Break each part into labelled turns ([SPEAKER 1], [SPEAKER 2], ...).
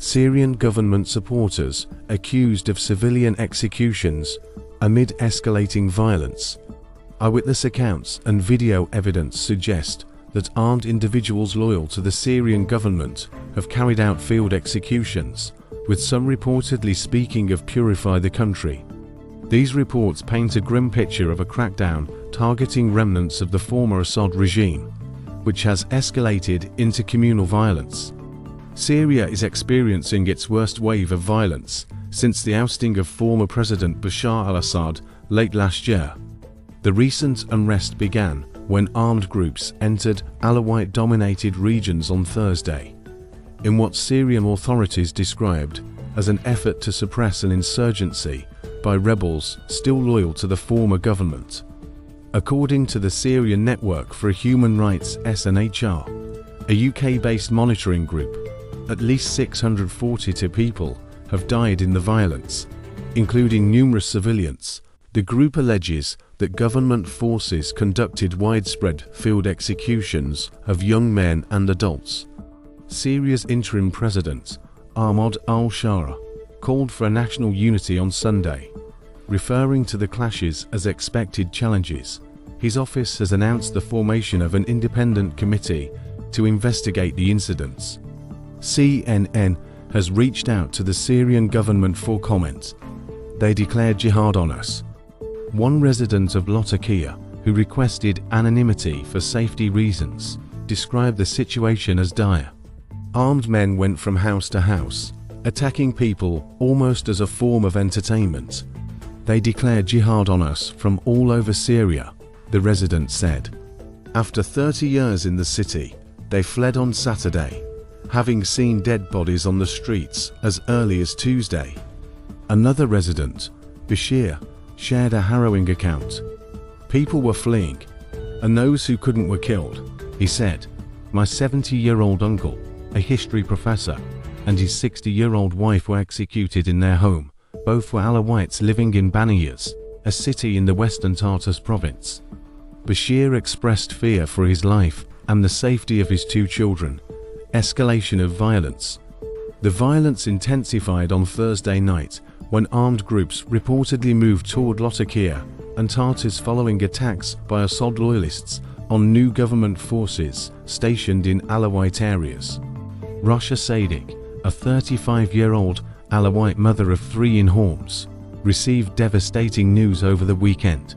[SPEAKER 1] Syrian government supporters accused of civilian executions amid escalating violence. Eyewitness accounts and video evidence suggest that armed individuals loyal to the Syrian government have carried out field executions, with some reportedly speaking of "purify the country." These reports paint a grim picture of a crackdown targeting remnants of the former Assad regime, which has escalated into communal violence. Syria is experiencing its worst wave of violence since the ousting of former President Bashar al-Assad late last year. The recent unrest began when armed groups entered Alawite-dominated regions on Thursday, in what Syrian authorities described as an effort to suppress an insurgency by rebels still loyal to the former government. According to the Syrian Network for Human Rights (SNHR), a UK-based monitoring group, at least 642 people have died in the violence, including numerous civilians. The group alleges that government forces conducted widespread field executions of young men and adults. Syria's interim president, Ahmad al-Shara, called for a national unity on Sunday, referring to the clashes as expected challenges. His office has announced the formation of an independent committee to investigate the incidents. CNN has reached out to the Syrian government for comment. They declared jihad on us. One resident of Latakia, who requested anonymity for safety reasons, described the situation as dire. Armed men went from house to house, attacking people almost as a form of entertainment. They declared jihad on us from all over Syria, the resident said. After 30 years in the city, they fled on Saturday, having seen dead bodies on the streets as early as Tuesday. Another resident, Bashir, shared a harrowing account. People were fleeing, and those who couldn't were killed, he said. My 70-year-old uncle, a history professor, and his 60-year-old wife were executed in their home. Both were Alawites living in Baniyas, a city in the western Tartus province. Bashir expressed fear for his life and the safety of his two children. Escalation of violence. The violence intensified on Thursday night when armed groups reportedly moved toward Latakia and Tartus following attacks by Assad loyalists on new government forces stationed in Alawite areas. Rasha Sadiq, a 35-year-old Alawite mother of 3 in Homs, received devastating news over the weekend.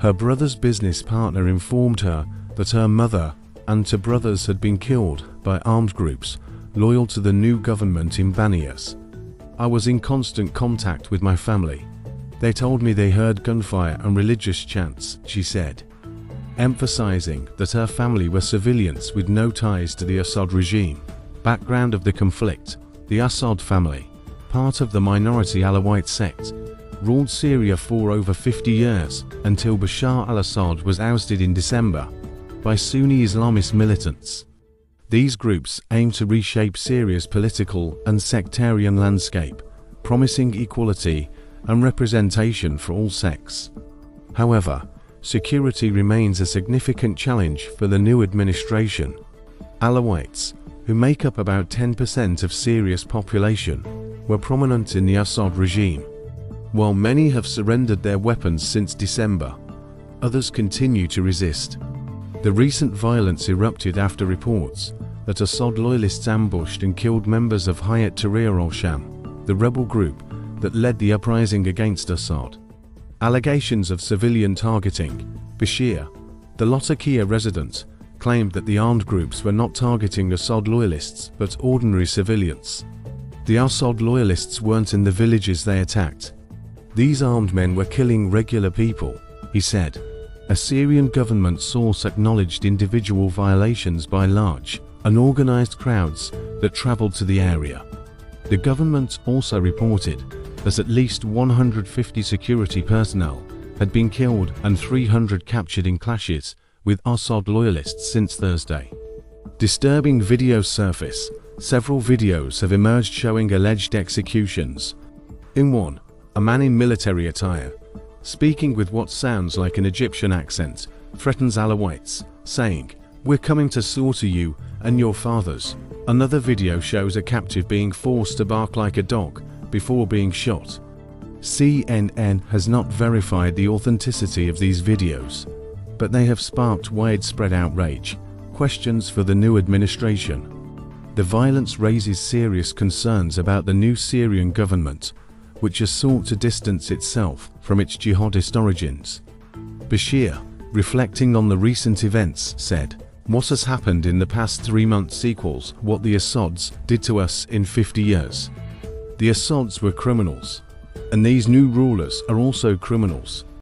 [SPEAKER 1] Her brother's business partner informed her that her mother and 2 brothers had been killed by armed groups loyal to the new government in Baniyas. I was in constant contact with my family. They told me they heard gunfire and religious chants, she said, emphasizing that her family were civilians with no ties to the Assad regime. Background of the conflict: the Assad family, part of the minority Alawite sect, ruled Syria for over 50 years until Bashar al-Assad was ousted in December by Sunni Islamist militants. These groups aim to reshape Syria's political and sectarian landscape, promising equality and representation for all sects. However, security remains a significant challenge for the new administration. Alawites, who make up about 10% of Syria's population, were prominent in the Assad regime. While many have surrendered their weapons since December, others continue to resist. The recent violence erupted after reports that Assad loyalists ambushed and killed members of Hayat Tahrir al-Sham, the rebel group that led the uprising against Assad. Allegations of civilian targeting. Bashir, the Latakia resident, claimed that the armed groups were not targeting Assad loyalists but ordinary civilians. The Assad loyalists weren't in the villages they attacked. These armed men were killing regular people, he said. A Syrian government source acknowledged individual violations by large, unorganized crowds that traveled to the area. The government also reported that at least 150 security personnel had been killed and 300 captured in clashes with Assad loyalists since Thursday. Disturbing videos surface. Several videos have emerged showing alleged executions. In one, a man in military attire, speaking with what sounds like an Egyptian accent, threatens Alawites, saying, "We're coming to slaughter you and your fathers." Another video shows a captive being forced to bark like a dog before being shot. CNN has not verified the authenticity of these videos, but they have sparked widespread outrage, questions for the new administration. The violence raises serious concerns about the new Syrian government, which has sought to distance itself from its jihadist origins. Bashir, reflecting on the recent events, said, "What has happened in the past 3 months equals what the Assads did to us in 50 years. The Assads were criminals, and these new rulers are also criminals.